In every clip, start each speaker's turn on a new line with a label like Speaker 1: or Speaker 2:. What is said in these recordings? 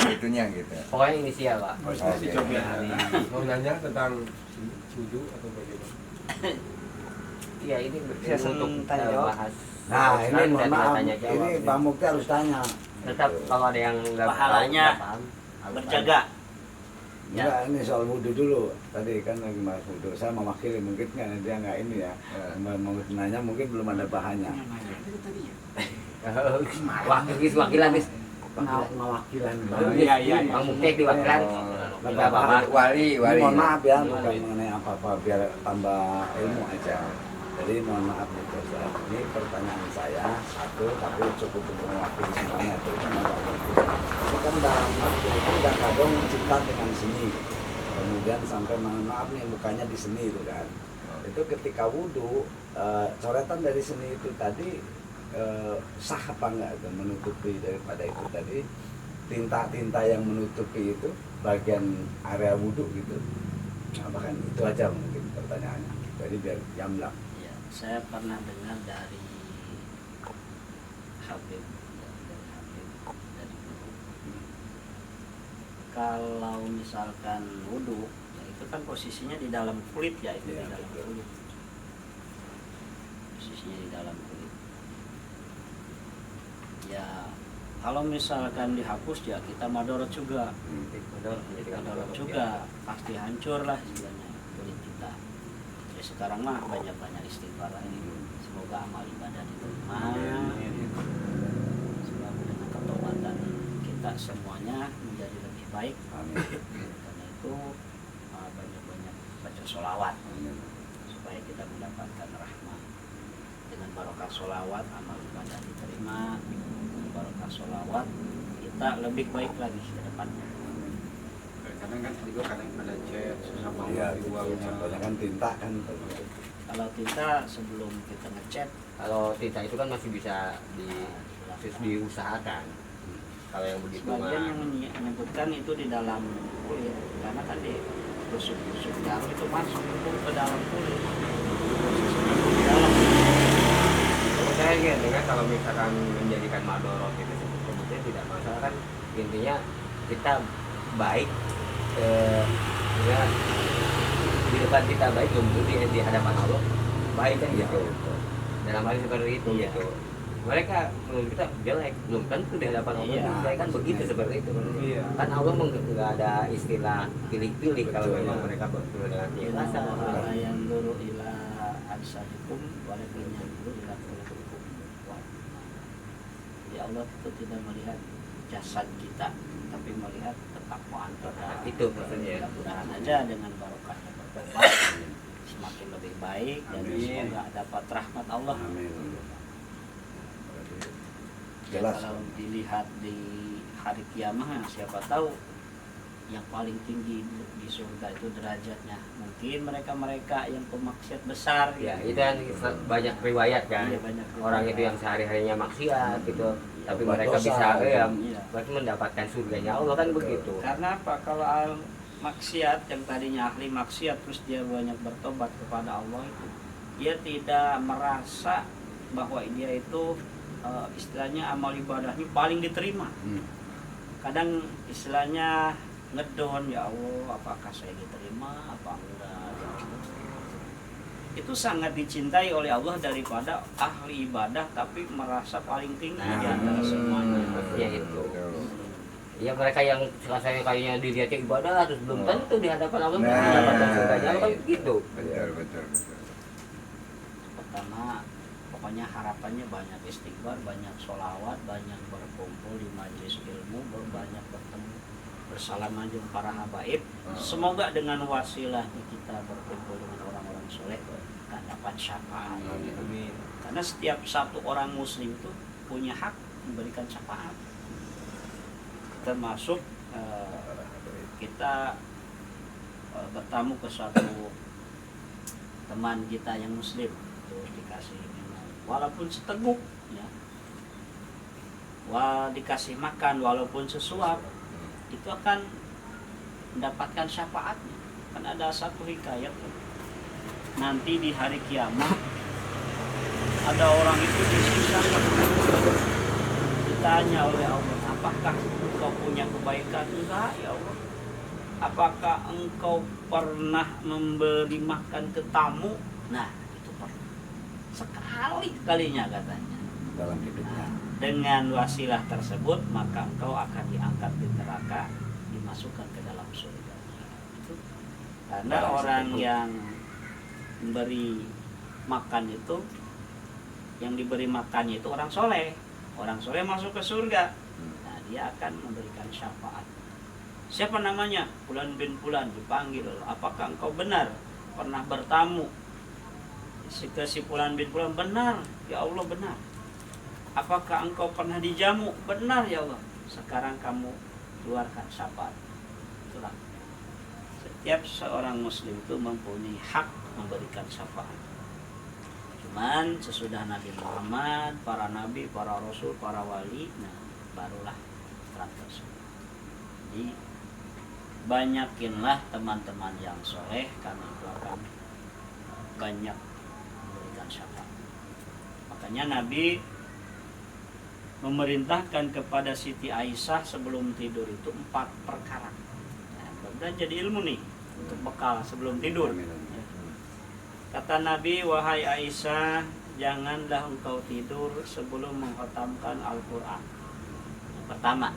Speaker 1: itunya gitu.
Speaker 2: Pokoknya inisial Pak.
Speaker 1: Oke.
Speaker 3: Mau nanya tentang wudhu atau bagaimana?
Speaker 2: Iya ini
Speaker 4: Saya
Speaker 2: untuk
Speaker 4: tanya jawab.
Speaker 2: bahas.
Speaker 4: Nah ini
Speaker 2: Ustaz
Speaker 4: mohon
Speaker 2: dan
Speaker 4: maaf,
Speaker 2: tanya jawab.
Speaker 4: ini Bang Mukti harus tanya.
Speaker 2: Tetap kalau ada yang nggak
Speaker 5: Pahalanya
Speaker 2: nggak paham, harus
Speaker 5: berjaga. Ya.
Speaker 4: Enggak, ini soal wudhu dulu. Tadi kan lagi bahas wudhu. Saya mewakili mungkin kan dia nggak ini ya. Mau nanya mungkin belum ada bahannya.
Speaker 2: tanya. Wakilan bis.
Speaker 4: Mewakilan
Speaker 5: Iya.
Speaker 2: Bang Mukti diwakilan.
Speaker 4: Nggak
Speaker 2: Nggak
Speaker 4: apa-apa.
Speaker 2: apa-apa.
Speaker 1: Wali.
Speaker 4: Ini mohon maaf ya, bukan mengenai apa-apa, biar tambah ilmu aja. Jadi mohon maaf nih Ustaz. Ini pertanyaan saya satu, tapi cukup untuk mewakili semuanya. Terutama Pak Mukti. Ini kan dalam waktu itu udah kadang cinta dengan seni. Kemudian sampai mohon maaf nih mukanya di seni itu kan. Itu ketika wudhu, coretan dari seni itu tadi sah apa enggak itu menutupi daripada itu tadi tinta-tinta yang menutupi itu bagian area wudhu gitu. Nah, bahkan itu aja mungkin pertanyaannya. Jadi biar jamlah.
Speaker 5: Ya, saya pernah dengar dari Habib dari guru. Kalau misalkan wudhu, ya itu kan posisinya di dalam kulit ya, itu
Speaker 4: Ya,
Speaker 5: di dalam
Speaker 4: betul.
Speaker 5: kulit. Posisinya di dalam kulit. Ya, kalau misalkan dihapus ya kita madorot juga. Madorot juga, pasti hancur lah istilahnya kulit kita. Ya sekarang mah banyak-banyak istighfar lagi. Semoga amal ibadah diterima. Semoga dengan ketaubatan kita semuanya menjadi lebih baik.
Speaker 4: Amin.
Speaker 5: Karena itu banyak-banyak baca sholawat supaya kita mendapatkan rahmat. Dengan barokah sholawat amal ibadah diterima. Dengan barokah sholawat kita lebih baik lagi ke depannya.
Speaker 3: Kadang kan juga kadang ada chat sesama
Speaker 4: Iya,
Speaker 3: di
Speaker 4: gitu.
Speaker 3: luar.
Speaker 4: Contohnya kan tinta kan.
Speaker 5: Kalau kita sebelum kita ngechat,
Speaker 2: Kalau tinta itu kan masih bisa diusahakan. Kalau yang begitu
Speaker 5: sebagian
Speaker 2: mah
Speaker 5: yang menyebutkan itu di dalam kulit, karena kan di tusuk-tusuk jarum itu masuk ke dalam kulit. Di dalam
Speaker 2: kalau saya ingin dengar kalau misalkan menjadikan madorot itu sebetulnya tidak masalah kan, intinya kita baik ya, di depan kita baik belum tentu di hadapan Allah baik kan gitu. Dalam hal seperti itu
Speaker 5: Iya.
Speaker 2: gitu. Mereka menurut kita jelek belum tentu di hadapan Allah
Speaker 5: Iya.
Speaker 2: jelek kan begitu seperti itu.
Speaker 3: Iya.
Speaker 2: Kan Allah nggak ada istilah pilih-pilih kalau
Speaker 4: Betul,
Speaker 2: memang
Speaker 4: ya.
Speaker 2: mereka bertemu dengan keikhlasan.
Speaker 5: Inna yang dulu ila ajsadikum walakin yang dulu ila qulubikum. Jadi Allah itu tidak melihat jasad kita, tapi melihat ketakwaan kita.
Speaker 2: Itu maksudnya.
Speaker 5: Mudah-mudahan aja dengan barokahnya bertobat semakin lebih baik dan
Speaker 4: Amin.
Speaker 5: semoga dapat rahmat Allah.
Speaker 4: Amin.
Speaker 5: Ya,
Speaker 4: Jelas.
Speaker 5: kalau dilihat di hari kiamat siapa tahu yang paling tinggi di surga itu derajatnya mungkin mereka yang pemaksiat besar
Speaker 2: Ya, itu kan banyak riwayat kan.
Speaker 5: Iya, banyak riwayat.
Speaker 2: Orang itu yang sehari-harinya maksiat gitu, tapi
Speaker 4: Buat
Speaker 2: mereka
Speaker 4: dosa,
Speaker 2: bisa
Speaker 4: kan?
Speaker 5: Iya.
Speaker 2: berarti mendapatkan surganya Allah kan
Speaker 4: Betul.
Speaker 2: begitu.
Speaker 5: Karena apa, kalau maksiat yang tadinya ahli maksiat terus dia banyak bertobat kepada Allah itu dia tidak merasa bahwa dia itu istilahnya amal ibadahnya paling diterima. Kadang istilahnya ngedon, ya Allah apakah saya diterima apa enggak, itu sangat dicintai oleh Allah daripada ahli ibadah tapi merasa paling tinggi di antara semuanya.
Speaker 2: Ya itu. Ya mereka yang rasanya kayaknya dilihatnya ibadah terus belum tentu di hadapan Allah
Speaker 1: Nah,
Speaker 2: mendapatkan surganya Allah kan begitu.
Speaker 1: Betul.
Speaker 5: Pertama, pokoknya harapannya banyak istighfar, banyak sholawat, banyak berkumpul di majelis ilmu, banyak bertemu bersalaman dengan para habaib. Semoga dengan wasilahnya kita berkumpul dengan orang-orang soleh akan dapat syafaat. Karena setiap satu orang muslim itu punya hak memberikan syafaat. Termasuk kita bertamu ke suatu teman kita yang muslim, terus dikasih minum walaupun seteguk ya, dikasih makan walaupun sesuap, itu akan mendapatkan syafaatnya. Kan ada satu hikayat nanti di hari kiamat ada orang itu disiksa, ditanya oleh Allah, apakah engkau punya kebaikan? Enggak ya Allah. Apakah engkau pernah memberi makan ke tamu? Nah, itu pernah. Sekali kalinya katanya.
Speaker 4: dalam hidupnya.
Speaker 5: Dengan wasilah tersebut maka engkau akan diangkat di neraka, dimasukkan ke dalam surga. Itu. Karena orang yang memberi makan itu, yang diberi makannya itu orang soleh. Orang soleh masuk ke surga. Nah, dia akan memberikan syafaat. Siapa namanya? Fulan bin Fulan, dipanggil. Apakah engkau benar pernah bertamu? Si Fulan bin Fulan, benar. Ya Allah, benar. Apakah engkau pernah dijamu? Benar ya Allah. Sekarang kamu keluarkan syafaat. Itulah. Setiap seorang muslim itu mempunyai hak memberikan syafaat. Cuman sesudah Nabi Muhammad, para nabi, para rasul, para wali, nah barulah terang tersebut. Jadi banyakinlah teman-teman yang soleh, karena itu akan banyak memberikan syafaat. Makanya Nabi memerintahkan kepada Siti Aisyah sebelum tidur itu 4 perkara. Nah, mudah-mudahan jadi ilmu nih untuk bekal sebelum tidur. Kata Nabi, wahai Aisyah, janganlah engkau tidur sebelum mengkhatamkan Al-Quran. Yang pertama.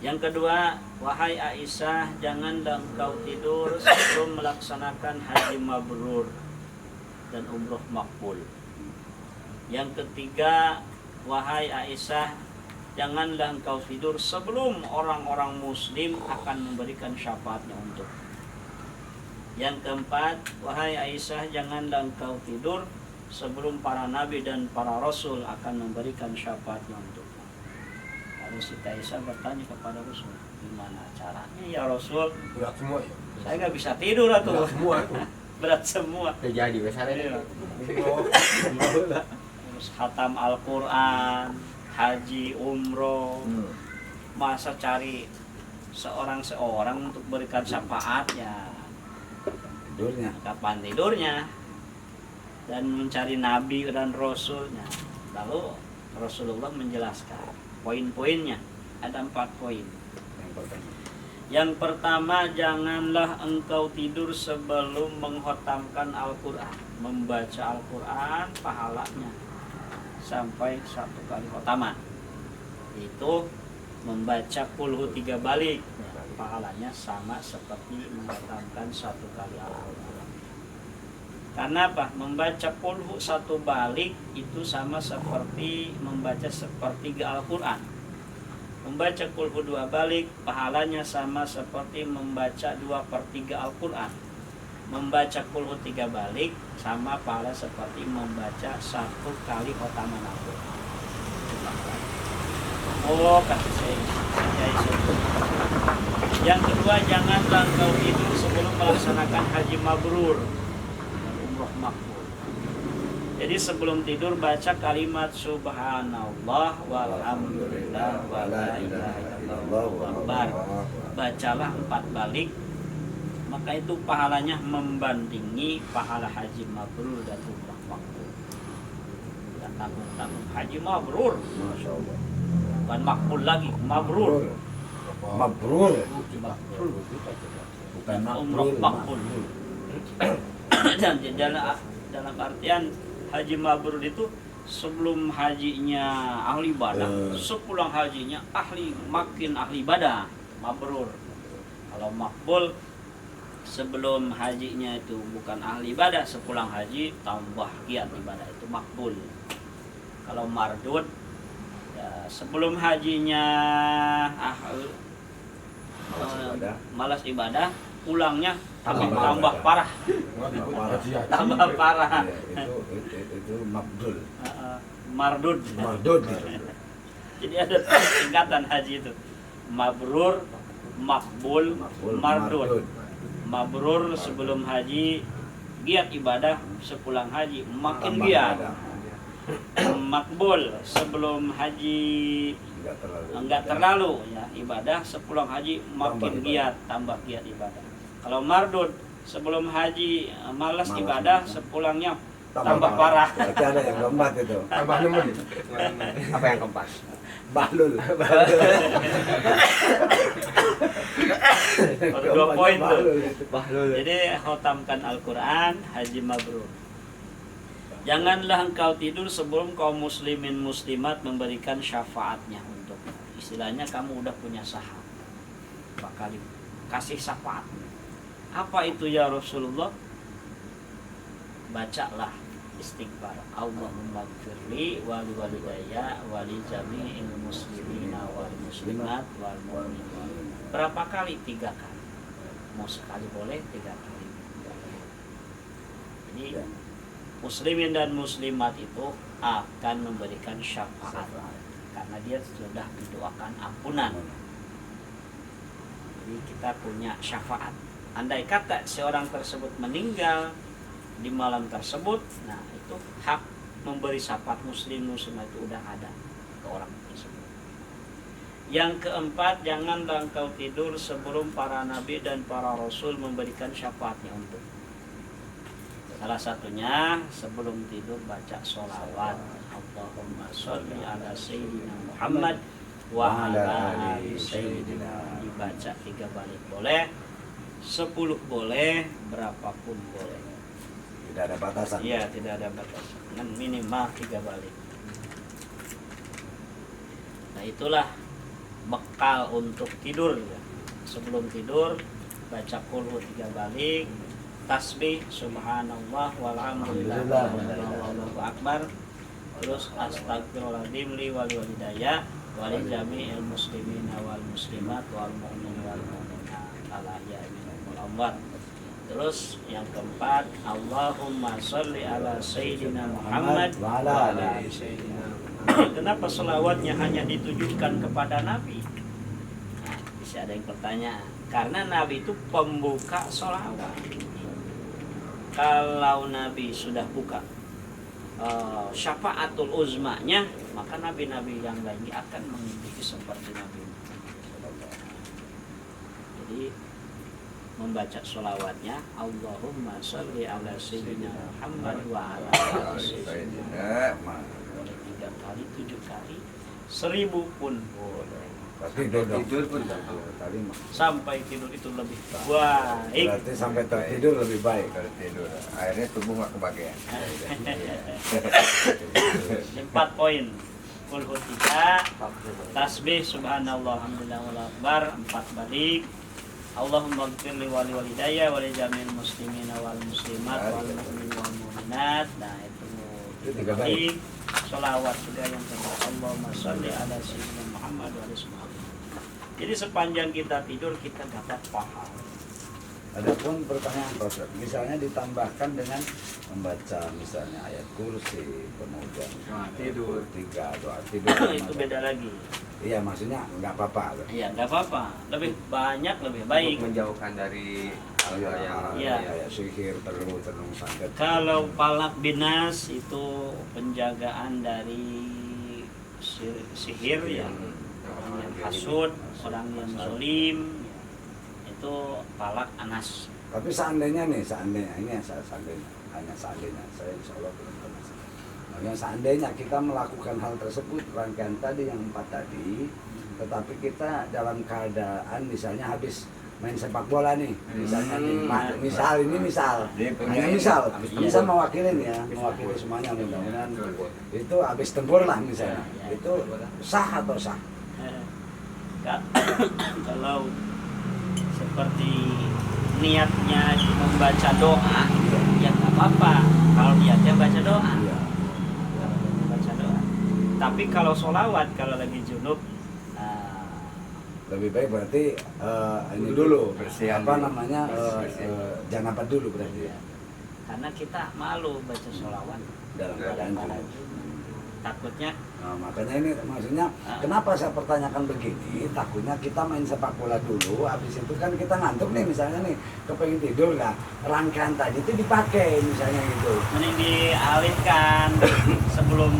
Speaker 5: Yang kedua, wahai Aisyah, janganlah engkau tidur sebelum melaksanakan haji mabrur dan umroh makbul. Yang ketiga, wahai Aisyah, janganlah engkau tidur sebelum orang-orang muslim akan memberikan syafaatnya untuk. Yang keempat, wahai Aisyah, janganlah engkau tidur sebelum para nabi dan para rasul akan memberikan syafaatnya untuk. Lalu Siti Aisyah bertanya kepada Rasul, gimana caranya ya Rasul?
Speaker 3: Berat semua ya.
Speaker 5: Saya nggak bisa tidur atau
Speaker 3: Berat semua itu.
Speaker 5: berat semua.
Speaker 2: Terjadi besarnya.
Speaker 5: Iya.
Speaker 3: Oh,
Speaker 5: Terus khatam Al-Quran, haji, umroh, masa cari seorang untuk berikan syafaat ya
Speaker 4: Tidurnya.
Speaker 5: kapan tidurnya, dan mencari nabi dan rasulnya. Lalu Rasulullah menjelaskan poin-poinnya, ada 4 poin. Yang pertama, janganlah engkau tidur sebelum menghotamkan Al-Quran. Membaca Al-Quran pahalanya sampai 1 kali khotaman. Itu membaca kulhu 3 balik, pahalanya sama seperti menghotamkan 1 kali Al-Quran. Karena apa? Membaca kulhu 1 balik itu sama seperti membaca sepertiga Al-Quran. Membaca kulhu 2 balik pahalanya sama seperti membaca 2/3 Al-Quran. Membaca kulhu 3 balik sama pahala seperti membaca 1 kali khotaman Al-Quran. Oh, kata saya. Yang kedua, janganlah engkau tidur sebelum melaksanakan haji mabrur dan umroh makbul. Jadi sebelum tidur baca kalimat subhanallah walhamdulillah wala ilaha illallah akbar. Bacalah 4 balik, maka itu pahalanya membandingi pahala haji mabrur dan umroh makbul. Dan tanggung-tanggung haji mabrur,
Speaker 4: Masya Allah.
Speaker 5: bukan makbul lagi, mabrur.
Speaker 4: Mabrur. Bukan
Speaker 5: Umroh makbul. Dan dalam artian haji mabrur itu sebelum hajinya ahli ibadah, sepulang hajinya makin ahli ibadah, mabrur. Kalau makbul sebelum hajinya itu bukan ahli ibadah, sepulang haji tambah giat ibadah, itu makbul. Kalau mardud ya, sebelum hajinya malas ibadah, pulangnya tambah parah. Tambah parah.
Speaker 4: Ya, itu mabdul.
Speaker 5: Mardud.
Speaker 4: Mardud.
Speaker 5: Jadi ada tingkatan haji itu. Mabrur, makbul, mardud. Mabrur sebelum haji giat ibadah, sepulang haji makin giat. Makbul sebelum haji enggak terlalu ya ibadah, sepulang haji makin giat, tambah giat ibadah. Kalau mardud sebelum haji malas ibadah, sepulangnya tambah parah.
Speaker 4: Berarti ada yang keempat itu.
Speaker 3: tambah nemen.
Speaker 2: Apa yang keempat?
Speaker 4: Bahlul.
Speaker 5: Baru 2 poin tuh.
Speaker 4: Bahlul.
Speaker 5: Jadi khotamkan Al-Quran, haji mabrur. Janganlah engkau tidur sebelum kaum muslimin muslimat memberikan syafaatnya untuk. Istilahnya kamu udah punya saham, bakal kasih syafaat. Apa itu ya Rasulullah? Bacalah istighfar. Allahumma gfirli wali walidayya wali jami'il muslimina wal muslimat wal mu'minin. Berapa kali? 3 kali. Mau sekali boleh, 3 kali. Jadi muslimin dan muslimat itu akan memberikan syafaat karena dia sudah didoakan ampunan. Jadi kita punya syafaat. Andai kata seorang tersebut meninggal di malam tersebut, nah itu hak memberi syafaat muslimat itu udah ada ke orang tersebut. Yang keempat, janganlah engkau tidur sebelum para nabi dan para rasul memberikan syafaatnya untuk. Salah satunya sebelum tidur baca sholawat. Allahumma sholli ala sayyidina Muhammad wa ala ali sayyidina. Dibaca 3 balik boleh, 10 boleh, berapapun boleh.
Speaker 4: Tidak ada batasan.
Speaker 5: Iya, tidak ada batasan. Dengan minimal 3 balik. Nah, itulah bekal untuk tidur ya. Sebelum tidur baca qul 3 balik, tasbih subhanallah walhamdulillah wallahu akbar, terus astagfirullahaladzim li wal walidayya wali jami'il muslimina wal muslimat wal mu'min wal mu'minat ala ya'minul amwat. Terus yang keempat, Allahumma sholli ala sayyidina Muhammad wa ala ali sayyidina Muhammad. Kenapa selawatnya hanya ditujukan kepada Nabi? Nah, bisa ada yang bertanya. Karena Nabi itu pembuka sholawat. Kalau Nabi sudah buka syafaatul uzmanya, maka nabi-nabi yang lain akan mengikuti seperti Nabi. Jadi membaca sholawatnya Allahumma sholli ala sayyidina Muhammad wa ala ali sayyidina Muhammad. 3 kali, 7 kali, 1000 pun boleh.
Speaker 4: Tidur pun tadi mah.
Speaker 5: Sampai tidur itu lebih baik.
Speaker 4: Berarti sampai tertidur lebih baik.
Speaker 3: Kalau tidur, akhirnya tubuh nggak kebagian.
Speaker 5: 4 poin. Qul 3, tasbih subhanallah alhamdulillah wallahu akbar 4 balik. Allahumma ighfir li wali walidayya wa li jami'il muslimina wal muslimat wal mu'minin wal mu'minat. Nah, itu 3 balik. Sholawat juga yang kedua, Allahumma sholli ala sayyidina Muhammad wa ala alihi. Jadi sepanjang kita tidur kita dapat pahala.
Speaker 4: Adapun pertanyaan Profesor, misalnya ditambahkan dengan membaca misalnya ayat kursi, kemudian
Speaker 3: Tidur.
Speaker 4: 3 doa tidur.
Speaker 5: Itu beda lagi.
Speaker 4: Iya, maksudnya nggak apa-apa.
Speaker 5: Iya, nggak apa-apa. Lebih banyak lebih baik.
Speaker 2: Untuk menjauhkan dari hal-hal yang
Speaker 5: Iya.
Speaker 4: Kayak sihir, tenung santet.
Speaker 5: Kalau palak binas itu penjagaan dari sihir ya, orang yang hasud, orang yang zalim, itu palak anas.
Speaker 4: Tapi seandainya ini hanya seandainya, saya insya Allah belum pernah. Makanya seandainya kita melakukan hal tersebut, rangkaian tadi yang 4 tadi, tetapi kita dalam keadaan misalnya habis main sepak bola nih, misalnya nih, misal, bisa mewakilin ya, mewakili semuanya, mudah-mudahan itu habis tempur lah misalnya, itu sah atau sah?
Speaker 5: Kalau seperti niatnya membaca doa, ya nggak apa-apa. Kalau niatnya baca doa, baca doa. Tapi kalau sholawat, kalau lagi junub,
Speaker 4: Lebih baik berarti ini dulu,
Speaker 3: Bersihan
Speaker 4: apa
Speaker 3: dulu.
Speaker 4: namanya, janabat dulu berarti ya,
Speaker 5: karena kita malu baca sholawat
Speaker 4: dalam keadaan
Speaker 5: pada
Speaker 4: junub.
Speaker 5: junub. Takutnya
Speaker 4: Nah, makanya ini maksudnya kenapa saya pertanyakan begini, takutnya kita main sepak bola dulu, habis itu kan kita ngantuk nih misalnya nih, kepengen tidur lah, rangkaian tadi itu dipakai misalnya gitu.
Speaker 5: mending dialihkan sebelum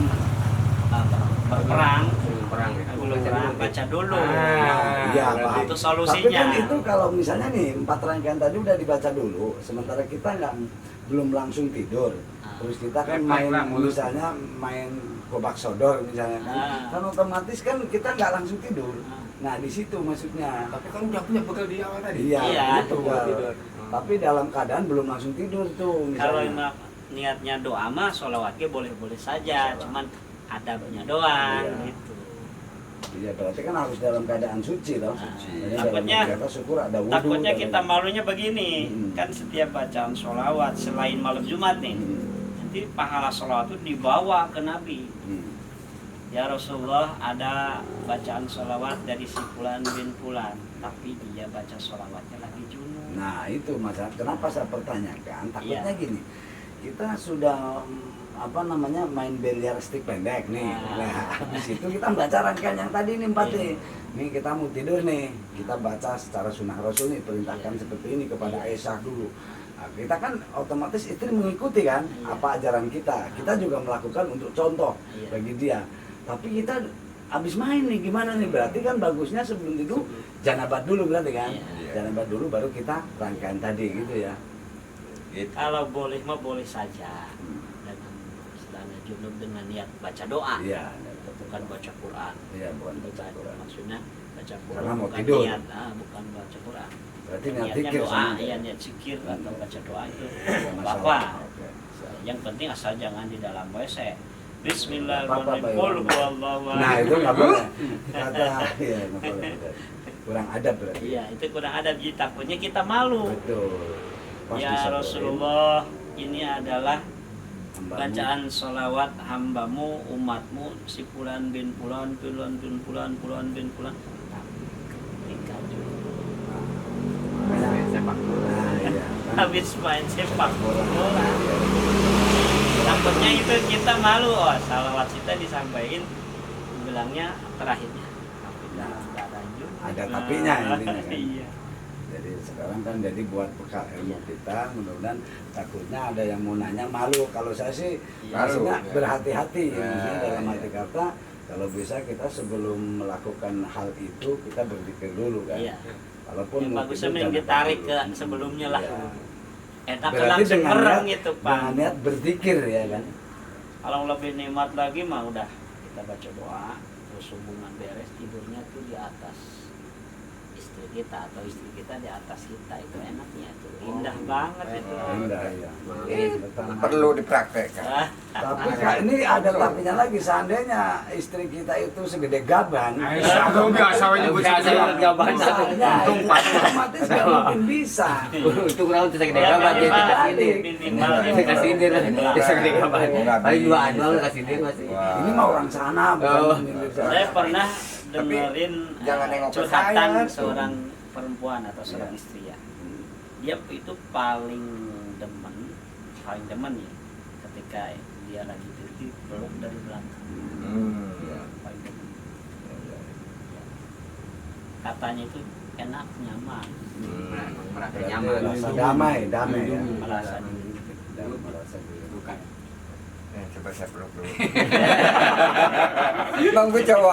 Speaker 5: berperang,
Speaker 2: perang
Speaker 5: baca dulu.
Speaker 4: Iya,
Speaker 2: berarti
Speaker 4: paham.
Speaker 5: itu
Speaker 4: Tapi
Speaker 5: solusinya.
Speaker 4: kan itu kalau misalnya nih 4 rangkaian tadi udah dibaca dulu, sementara kita belum langsung tidur, terus kita kan
Speaker 3: Refleks lah,
Speaker 4: main
Speaker 3: mulus.
Speaker 4: misalnya main gobak sodor misalnya kan, kan otomatis kan kita nggak langsung tidur. Nah di situ maksudnya.
Speaker 3: Tapi kan udah punya bekal di awal tadi.
Speaker 4: Iya,
Speaker 5: Iya,
Speaker 4: itu
Speaker 2: Tunggu
Speaker 4: bekal.
Speaker 2: tidur.
Speaker 4: Tapi dalam keadaan belum langsung tidur tuh
Speaker 5: Kalau
Speaker 4: misalnya.
Speaker 5: emang niatnya doa mah sholawatnya boleh-boleh saja, cuman adabnya doang
Speaker 4: Iya.
Speaker 5: gitu.
Speaker 4: Iya berarti kan harus dalam keadaan suci loh. Jadi
Speaker 5: Takutnya-
Speaker 4: dalam kita syukur ada wudhu.
Speaker 5: Takutnya
Speaker 4: dalam-
Speaker 5: kita malunya begini,
Speaker 4: Hmm.
Speaker 5: kan setiap bacaan sholawat selain malam Jumat nih, nanti pahala sholawat itu dibawa ke Nabi. Ya Rasulullah, ada bacaan sholawat dari si Fulan bin Fulan, tapi dia baca sholawatnya lagi junub.
Speaker 4: Nah itu masalah. Kenapa saya pertanyakan? Takutnya
Speaker 5: Iya.
Speaker 4: gini, kita sudah main biliar stick pendek nih. Nah, habis itu kita baca rangkaian yang tadi nih 4 nih. Nih kita mau tidur nih, kita baca secara sunnah Rasul nih, perintahkan seperti ini kepada Aisyah dulu. Nah, kita kan otomatis istri mengikuti kan apa ajaran kita. Kita juga melakukan untuk contoh bagi dia. Tapi kita habis main nih gimana nih? Berarti kan bagusnya sebelum tidur janabat dulu berarti kan?
Speaker 5: Iya.
Speaker 4: Janabat dulu baru kita rangkaian tadi gitu ya.
Speaker 5: Kalau boleh mah boleh saja, dengan istilahnya junub dengan niat baca doa,
Speaker 4: Iya.
Speaker 5: bukan baca Quran.
Speaker 4: Iya, bukan baca
Speaker 5: Baca
Speaker 4: Quran.
Speaker 5: maksudnya baca Quran
Speaker 4: Karena mau
Speaker 5: bukan
Speaker 4: tidur.
Speaker 5: niat, bukan baca Quran.
Speaker 4: Berarti niat
Speaker 5: Niatnya
Speaker 4: zikir
Speaker 5: doa,
Speaker 4: sama.
Speaker 5: ya niat zikir atau baca doa itu
Speaker 4: Masalah.
Speaker 5: apa?
Speaker 4: Oke.
Speaker 5: Yang penting asal jangan di dalam WC.
Speaker 4: Apa-apa,
Speaker 5: Bismillahirrahmanirrahim.
Speaker 4: Pak.
Speaker 5: Qul huwallahu ahad.
Speaker 4: Nah itu nggak boleh. Kata iya nggak boleh. Kurang adab berarti.
Speaker 5: Iya, itu kurang adab, jadi takutnya kita malu.
Speaker 4: Betul. Pas
Speaker 5: Ya
Speaker 4: disodorin,
Speaker 5: Rasulullah, ini adalah
Speaker 4: hambamu.
Speaker 5: bacaan sholawat hambamu, umatmu, si Fulan bin Fulan, Fulan bin Fulan, Fulan bin Fulan. Ketika
Speaker 2: Main sepak bola.
Speaker 4: Nah iya.
Speaker 5: habis main sepak bola, takutnya itu kita malu. Oh, sholawat kita disampaikan bilangnya terakhirnya. Tapi
Speaker 4: Nah,
Speaker 5: nggak lanjut.
Speaker 4: ada tapinya intinya kan.
Speaker 5: Iya.
Speaker 4: Jadi sekarang kan jadi buat bekal ilmu kita, mudah-mudahan takutnya ada yang mau nanya malu. Kalau saya sih
Speaker 3: Malu,
Speaker 4: maksudnya
Speaker 3: ya.
Speaker 4: berhati-hati,
Speaker 3: Ya,
Speaker 4: maksudnya dalam
Speaker 3: ya.
Speaker 4: arti kata kalau bisa kita sebelum melakukan hal itu kita berpikir dulu kan.
Speaker 5: Iya.
Speaker 4: Walaupun
Speaker 5: Yang
Speaker 4: mau
Speaker 5: bagusnya
Speaker 4: tidur,
Speaker 5: mending
Speaker 4: jangan
Speaker 5: ditarik
Speaker 4: dulu.
Speaker 5: ke sebelumnya lah.
Speaker 4: Iya.
Speaker 5: Enak
Speaker 4: Berarti
Speaker 5: langsung
Speaker 4: dengan
Speaker 5: mereng
Speaker 4: niat-
Speaker 5: gitu, Pak.
Speaker 4: dengan niat berzikir ya kan.
Speaker 5: Kalau lebih nikmat lagi mah udah kita baca doa, terus hubungan beres, tidurnya tuh di atas istri kita atau istri kita di atas kita, itu enaknya tuh indah banget itu.
Speaker 4: Indah ya.
Speaker 3: Perlu dipraktekkan.
Speaker 5: Ah,
Speaker 4: Tapi Kak, ini ada tapinya lagi, seandainya istri kita itu segede gaban.
Speaker 3: Aku biasa aja
Speaker 2: Biasa banget gaban.
Speaker 4: Misalnya,
Speaker 2: Untung pas.
Speaker 4: otomatis nggak mungkin bisa.
Speaker 2: Itu kurang untuk segede gaban dia
Speaker 5: minimal-
Speaker 2: kasih sindir.
Speaker 5: minimal
Speaker 2: Dia kasih sindir dia segede gaban. Paling 2 doang kasih sindir masih.
Speaker 3: Wah.
Speaker 4: Ini mah orang sana, bukan
Speaker 2: Oh.
Speaker 4: milik
Speaker 5: saya pernah
Speaker 3: Tapi
Speaker 5: dengerin
Speaker 3: jangan nengok ke
Speaker 5: curhatan
Speaker 3: saya, tuh.
Speaker 5: seorang perempuan atau seorang istri ya. Dia itu paling demen ya ketika dia lagi tidur peluk dari belakang. Paling demen. Katanya itu enak, nyaman.
Speaker 2: Merasa
Speaker 4: Berarti
Speaker 2: nyaman.
Speaker 4: Rasa damai ya.
Speaker 5: Merasa
Speaker 4: Merasa
Speaker 2: Bukan.
Speaker 3: Coba saya peluk dulu. Bang, gue jawab.